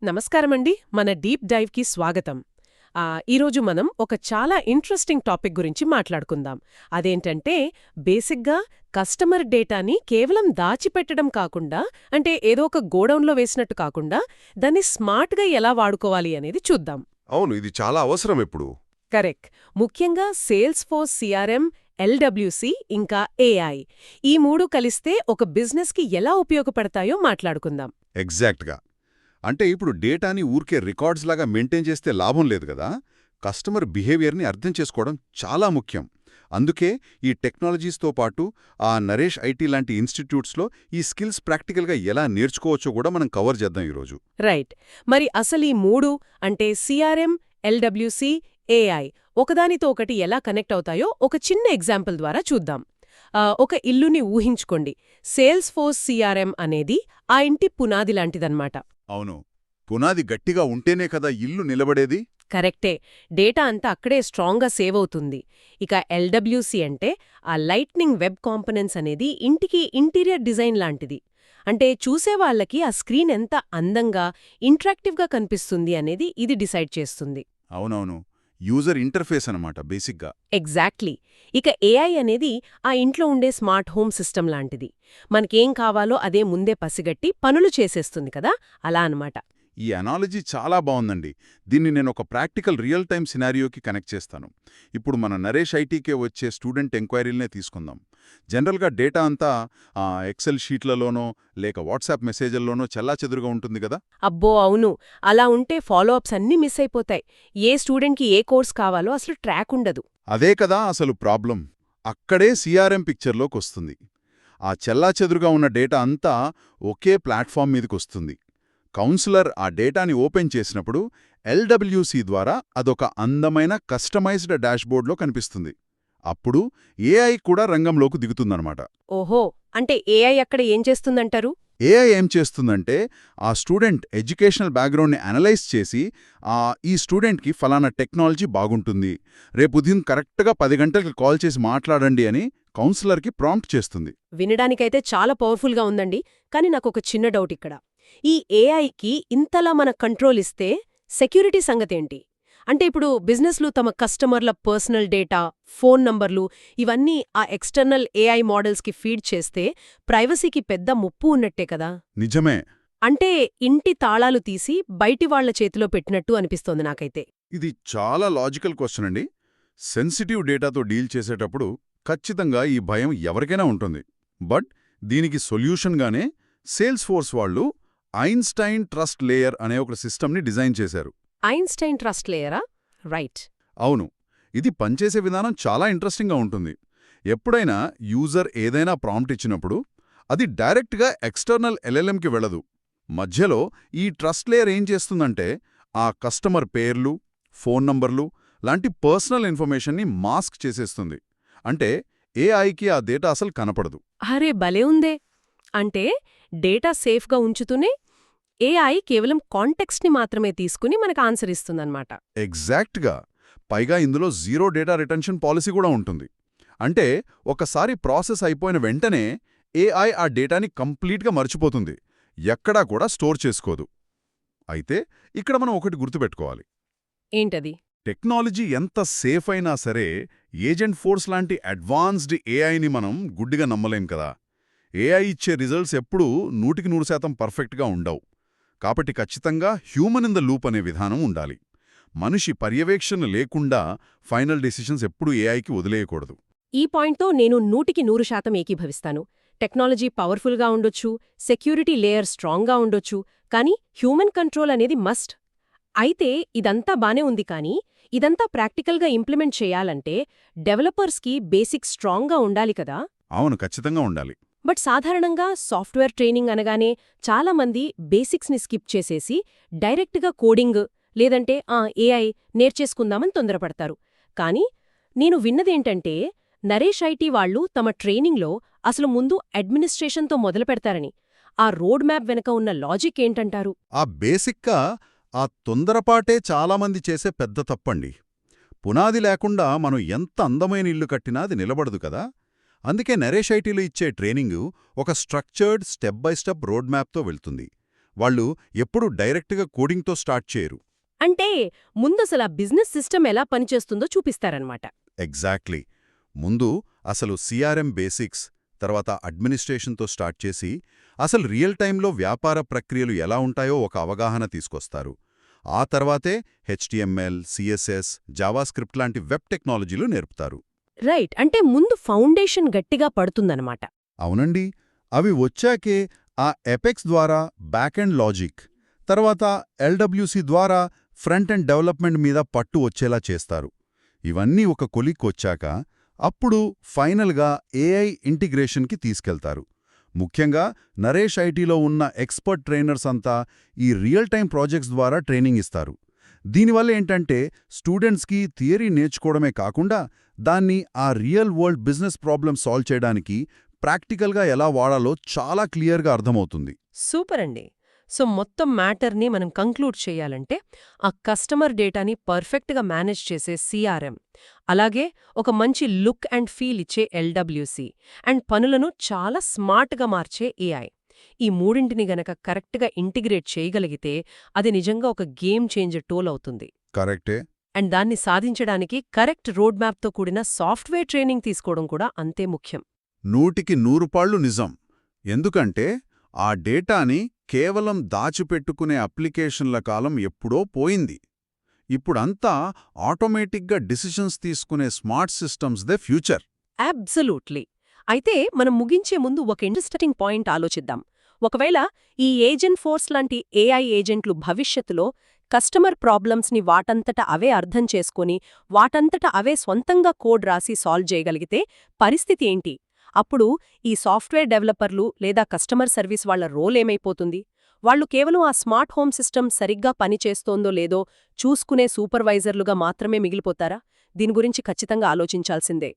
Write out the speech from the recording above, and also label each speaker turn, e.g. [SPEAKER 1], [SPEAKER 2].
[SPEAKER 1] నమస్కారమండి. మన డీప్ డైవ్కి స్వాగతం. ఈరోజు మనం ఒక చాలా ఇంట్రెస్టింగ్ టాపిక్ గురించి మాట్లాడుకుందాం. అదేంటంటే బేసిక్గా కస్టమర్ డేటాని కేవలం దాచిపెట్టడం కాకుండా, అంటే ఏదో ఒక గోడౌన్లో వేసినట్టు కాకుండా, దాన్ని స్మార్ట్గా ఎలా వాడుకోవాలి అనేది చూద్దాం.
[SPEAKER 2] అవును, ఇది చాలా అవసరం ఇప్పుడు.
[SPEAKER 1] కరెక్ట్. ముఖ్యంగా సేల్స్ ఫోర్స్ సిఆర్ఎం, ఎల్డబ్ల్యూసి ఇంకా ఏఐ, ఈ మూడు కలిస్తే ఒక బిజినెస్కి ఎలా ఉపయోగపడతాయో మాట్లాడుకుందాం.
[SPEAKER 2] ఎగ్జాక్ట్గా. అంటే ఇప్పుడు డేటాని ఊరికే రికార్డ్స్ లాగా మెయింటైన్ చేస్తే లాభం లేదు కదా. కస్టమర్ బిహేవియర్ని అర్థం చేసుకోవడం చాలా ముఖ్యం. అందుకే ఈ టెక్నాలజీస్తో పాటు నరేష్ ఐటీ లాంటి ఇన్స్టిట్యూట్స్లో ఈ స్కిల్స్ ప్రాక్టికల్గా ఎలా నేర్చుకోవచ్చో కూడా మనం కవర్ చేద్దాం ఈరోజు.
[SPEAKER 1] రైట్. మరి అసలు ఈ మూడు అంటే సిఆర్ఎం, ఎల్డబ్ల్యూసి, ఏఐ ఒకదానితో ఒకటి ఎలా కనెక్ట్ అవుతాయో ఒక చిన్న ఎగ్జాంపుల్ ద్వారా చూద్దాం. ఒక ఇల్లుని ఊహించుకోండి. సేల్స్ ఫోర్స్ సిఆర్ఎం అనేది ఆ ఇంటి పునాది లాంటిదన్నమాట.
[SPEAKER 2] అవును, పునాది గట్టిగా ఉంటేనే కదా ఇల్లు నిలబడేది.
[SPEAKER 1] కరెక్టే. డేటా అంతా అక్కడే స్ట్రాంగ్గా సేవ్ అవుతుంది. ఇక ఎల్డబ్ల్యూసి అంటే ఆ లైట్నింగ్ వెబ్ కాంపనెంట్స్ అనేది ఇంటికి ఇంటీరియర్ డిజైన్ లాంటిది. అంటే చూసేవాళ్లకి ఆ స్క్రీన్ ఎంత అందంగా, ఇంట్రాక్టివ్గా కనిపిస్తుంది అనేది ఇది డిసైడ్ చేస్తుంది.
[SPEAKER 2] అవునవును, యూజర్ ఇంటర్ఫేస్ అనమాట బేసిక్గా.
[SPEAKER 1] ఎగ్జాక్ట్లీ. ఇక ఏఐ అనేది ఆ ఇంట్లో ఉండే స్మార్ట్ హోమ్ సిస్టమ్ లాంటిది. మనకేం కావాలో అదే ముందే పసిగట్టి పనులు చేసేస్తుంది కదా, అలా అనమాట.
[SPEAKER 2] ఈ అనాలజీ చాలా బాగుందండి. దీన్ని నేను ఒక ప్రాక్టికల్ రియల్ టైమ్ సినారియోకి కనెక్ట్ చేస్తాను. ఇప్పుడు మన నరేష్ ఐటీకే వచ్చే స్టూడెంట్ ఎంక్వైరీలనే తీసుకుందాం. జనరల్గా డేటా అంతా ఎక్సెల్ షీట్లలోనో లేక వాట్సాప్ మెసేజ్ల్లోనో చెల్లాచెదురుగా ఉంటుంది కదా.
[SPEAKER 1] అబ్బో అవును. అలా ఉంటే ఫాలోఅప్స్ అన్నీ మిస్ అయిపోతాయి. ఏ స్టూడెంట్కి ఏ కోర్స్ కావాలో అసలు ట్రాక్ ఉండదు.
[SPEAKER 2] అదే కదా అసలు ప్రాబ్లం. అక్కడే సిఆర్ఎం పిక్చర్లోకొస్తుంది. ఆ చెల్లాచెదురుగా ఉన్న డేటా అంతా ఒకే ప్లాట్ఫామ్ మీదకొస్తుంది. కౌన్సిలర్ ఆ డేటాని ఓపెన్ చేసినప్పుడు ఎల్డబ్ల్యూసి ద్వారా అదొక అందమైన కస్టమైజ్డ్ డాష్బోర్డ్లో కనిపిస్తుంది. అప్పుడు ఏఐ కూడా రంగంలోకి దిగుతుందన్నమాట.
[SPEAKER 1] ఓహో, అంటే ఏఐ అక్కడ ఏం చేస్తుందంటారు?
[SPEAKER 2] ఏఐ ఏం చేస్తుందంటే ఆ స్టూడెంట్ ఎడ్యుకేషనల్ బ్యాక్గ్రౌండ్ని అనలైజ్ చేసి ఈ స్టూడెంట్కి ఫలానా టెక్నాలజీ బాగుంటుంది, రేపు ఉదయం కరెక్ట్గా 10 గంటలకి కాల్ చేసి మాట్లాడండి అని కౌన్సిలర్కి ప్రాంప్ట్ చేస్తుంది.
[SPEAKER 1] వినడానికైతే చాలా పవర్ఫుల్గా ఉందండి. కానీ నాకొక చిన్న డౌట్ ఇక్కడ. ఈ ఏఐకి ఇంతలా మన కంట్రోల్ ఇస్తే సెక్యూరిటీ సంగతేంటి? అంటే ఇప్పుడు బిజినెస్లు తమ కస్టమర్ల పర్సనల్ డేటా, ఫోన్ నంబర్లు ఇవన్నీ ఆ ఎక్స్టర్నల్ ఏఐ మోడల్స్కి ఫీడ్ చేస్తే ప్రైవసీకి పెద్ద ముప్పు ఉన్నట్టే కదా.
[SPEAKER 2] నిజమే.
[SPEAKER 1] అంటే ఇంటి తాళాలు తీసి బయటి వాళ్ల చేతిలో పెట్టినట్టు అనిపిస్తోంది నాకైతే.
[SPEAKER 2] ఇది చాలా లాజికల్ క్వశ్చన్ అండి. సెన్సిటివ్ డేటాతో డీల్ చేసేటప్పుడు ఖచ్చితంగా ఈ భయం ఎవరికైనా ఉంటుంది. బట్ దీనికి సొల్యూషన్గానే సేల్స్ ఫోర్స్ వాళ్ళు ఐన్స్టైన్ ట్రస్ట్ లేయర్ అనే ఒక సిస్టమ్ని డిజైన్ చేశారు.
[SPEAKER 1] ఐన్స్టైన్ ట్రస్ట్ లేయరా? రైట్.
[SPEAKER 2] అవును, ఇది పనిచేసే విధానం చాలా ఇంట్రెస్టింగ్గా ఉంటుంది. ఎప్పుడైనా యూజర్ ఏదైనా ప్రాంప్ట్ ఇచ్చినప్పుడు అది డైరెక్ట్గా ఎక్స్టర్నల్ ఎల్ఎల్ఎంకి వెళ్ళదు. మధ్యలో ఈ ట్రస్ట్ లేయర్ ఏం చేస్తుందంటే ఆ కస్టమర్ పేర్లు, ఫోన్ నంబర్లు లాంటి పర్సనల్ ఇన్ఫర్మేషన్ని మాస్క్ చేసేస్తుంది. అంటే ఏఐకి ఆ డేటా అసలు కనపడదు.
[SPEAKER 1] అరే భలే ఉందే. అంటే డేటా సేఫ్గా ఉంచుతూనే ఏఐ కేవలం కాంటెక్స్ట్ని మాత్రమే తీసుకుని మనకు ఆన్సర్ ఇస్తుందన్నమాట.
[SPEAKER 2] ఎగ్జాక్ట్గా. పైగా ఇందులో జీరో డేటా రిటెన్షన్ పాలసీ కూడా ఉంటుంది. అంటే ఒకసారి ప్రాసెస్ అయిపోయిన వెంటనే ఏఐ ఆ డేటాని కంప్లీట్గా మర్చిపోతుంది, ఎక్కడా కూడా స్టోర్ చేసుకోదు. అయితే ఇక్కడ మనం ఒకటి గుర్తుపెట్టుకోవాలి.
[SPEAKER 1] ఏంటది?
[SPEAKER 2] టెక్నాలజీ ఎంత సేఫ్ అయినా సరే ఏజెంట్ ఫోర్స్ లాంటి అడ్వాన్స్డ్ ఏఐని మనం గుడ్డిగా నమ్మలేం కదా. ఏఐ ఇచ్చే రిజల్ట్స్ ఎప్పుడూ 100% పర్ఫెక్ట్గా ఉండవు. కాబట్టి ఖచ్చితంగా హ్యూమన్ ఇన్ ద లూప్ అనే విధానం ఉండాలి. మనిషి పర్యవేక్షణ లేకుండా ఫైనల్ డెసిషన్స్ ఎప్పుడూ ఏఐకి వదిలేయకూడదు.
[SPEAKER 1] ఈ పాయింట్తో నేను 100% ఏకీభవిస్తాను. టెక్నాలజీ పవర్ఫుల్గా ఉండొచ్చు, సెక్యూరిటీ లేయర్ స్ట్రాంగ్గా ఉండొచ్చు, కానీ హ్యూమన్ కంట్రోల్ అనేది మస్ట్. అయితే ఇదంతా బానే ఉంది, కానీ ఇదంతా ప్రాక్టికల్గా ఇంప్లిమెంట్ చేయాలంటే డెవలపర్స్కి బేసిక్ స్ట్రాంగ్గా ఉండాలి కదా.
[SPEAKER 2] అవును, ఖచ్చితంగా ఉండాలి.
[SPEAKER 1] బట్ సాధారణంగా సాఫ్ట్వేర్ ట్రైనింగ్ అనగానే చాలామంది బేసిక్స్ని స్కిప్ చేసేసి డైరెక్ట్గా కోడింగ్ లేదంటే ఏఐ నేర్చేసుకుందామని తొందరపడతారు. కానీ నేను విన్నదేంటంటే నరేష్ ఐటీ వాళ్లు తమ ట్రైనింగ్లో అసలు ముందు అడ్మినిస్ట్రేషన్తో మొదలుపెడతారని. ఆ రోడ్ మ్యాప్ వెనక ఉన్న లాజిక్ ఏంటంటారు?
[SPEAKER 2] బేసిక్గా తొందరపాటే చాలామంది చేసే పెద్ద తప్పండి. పునాది లేకుండా మనం ఎంత అందమైన ఇల్లు కట్టినా అది నిలబడదు కదా. అందుకే నరేష్ ఐటీలో ఇచ్చే ట్రైనింగు ఒక structured step by step road మ్యాప్తో వెళ్తుంది. వాళ్ళు ఎప్పుడూ డైరెక్ట్గా కోడింగ్తో స్టార్ట్ చేయరు.
[SPEAKER 1] అంటే ముందసలు ఆ బిజినెస్ సిస్టమ్ ఎలా పనిచేస్తుందో చూపిస్తారన్నమాట.
[SPEAKER 2] ఎగ్జాక్ట్లీ. ముందు అసలు సిఆర్ఎం బేసిక్స్, తర్వాత అడ్మినిస్ట్రేషన్తో స్టార్ట్ చేసి అసలు రియల్ టైంలో వ్యాపార ప్రక్రియలు ఎలా ఉంటాయో ఒక అవగాహన తీసుకొస్తారు. ఆ తర్వాతే హెచ్టిఎంఎల్, సిఎస్ఎస్, జావాస్క్రిప్ట్ లాంటి వెబ్ టెక్నాలజీలు నేర్పుతారు.
[SPEAKER 1] రైట్, అంటే ముందు ఫౌండేషన్ గట్టిగా పడుతుందన్నమాట.
[SPEAKER 2] అవునండి. అవి వచ్చాకే ఆ ఎపెక్స్ ద్వారా బ్యాక్ ఎండ్ లాజిక్, తర్వాత ఎల్డబ్ల్యూసి ద్వారా ఫ్రంట్ ఎండ్ డెవలప్మెంట్ మీద పట్టు వచ్చేలా చేస్తారు. ఇవన్నీ ఒక కొలిక్కొచ్చాక అప్పుడు ఫైనల్గా ఏఐ ఇంటిగ్రేషన్కి తీసుకెళ్తారు. ముఖ్యంగా నరేష్ ఐటీలో ఉన్న ఎక్స్పర్ట్ ట్రైనర్స్ అంతా ఈ రియల్ టైం ప్రాజెక్ట్స్ ద్వారా ట్రైనింగ్ ఇస్తారు. దీనివల్ల ఏంటంటే స్టూడెంట్స్కి థియరీ నేర్చుకోవడమే కాకుండా దాన్ని ఆ real world business problem solve చేయడానికి ప్రాక్టికల్గా ఎలా వాడాలో చాలా క్లియర్గా అర్థమవుతుంది.
[SPEAKER 1] సూపర్ అండి. సో మొత్తం మ్యాటర్ని మనం కంక్లూడ్ చేయాలంటే ఆ కస్టమర్ డేటాని పర్ఫెక్ట్గా మేనేజ్ చేసే సిఆర్ఎం, అలాగే ఒక మంచి లుక్ అండ్ ఫీల్ ఇచ్చే ఎల్డబ్ల్యూసి, అండ్ పనులను చాలా స్మార్ట్గా మార్చే ఏఐ, ఈ మూడింటిని గనక కరెక్ట్గా ఇంటిగ్రేట్ చేయగలిగితే అది నిజంగా ఒక గేమ్ చేంజర్ టూల్ అవుతుంది.
[SPEAKER 2] కరెక్టే.
[SPEAKER 1] అండ్ దాన్ని సాధించడానికి కరెక్ట్ రోడ్ మ్యాప్తో కూడిన సాఫ్ట్వేర్ ట్రైనింగ్ తీసుకోవడం కూడా అంతే ముఖ్యం.
[SPEAKER 2] 100% నిజం. ఎందుకంటే ఆ డేటాని కేవలం దాచిపెట్టుకునే అప్లికేషన్ల కాలం ఎప్పుడో పోయింది. ఇప్పుడంతా ఆటోమేటిక్గా డిసిషన్స్ తీసుకునే స్మార్ట్ సిస్టమ్స్దే ఫ్యూచర్.
[SPEAKER 1] అబ్సల్యూట్లీ. అయితే మనం ముగించే ముందు ఒక ఇంట్రెస్టింగ్ పాయింట్ ఆలోచిద్దాం. ఒకవేళ ఈ ఏజెంట్ ఫోర్స్ లాంటి ఏఐ ఏజెంట్లు భవిష్యత్తులో కస్టమర్ ప్రాబ్లమ్స్ని వాటంతట అవే అర్థం చేసుకొని వాటంతట అవే స్వంతంగా కోడ్ రాసి సాల్వ్ చేయగలిగితే పరిస్థితి ఏంటి? అప్పుడు ఈ సాఫ్ట్వేర్ డెవలపర్లు లేదా కస్టమర్ సర్వీస్ వాళ్ల రోల్ ఏమైపోతుంది? వాళ్లు కేవలం ఆ స్మార్ట్ హోమ్ సిస్టమ్ సరిగ్గా పనిచేస్తోందో లేదో చూసుకునే సూపర్వైజర్లుగా మాత్రమే మిగిలిపోతారా? దీని గురించి ఖచ్చితంగా ఆలోచించాల్సిందే.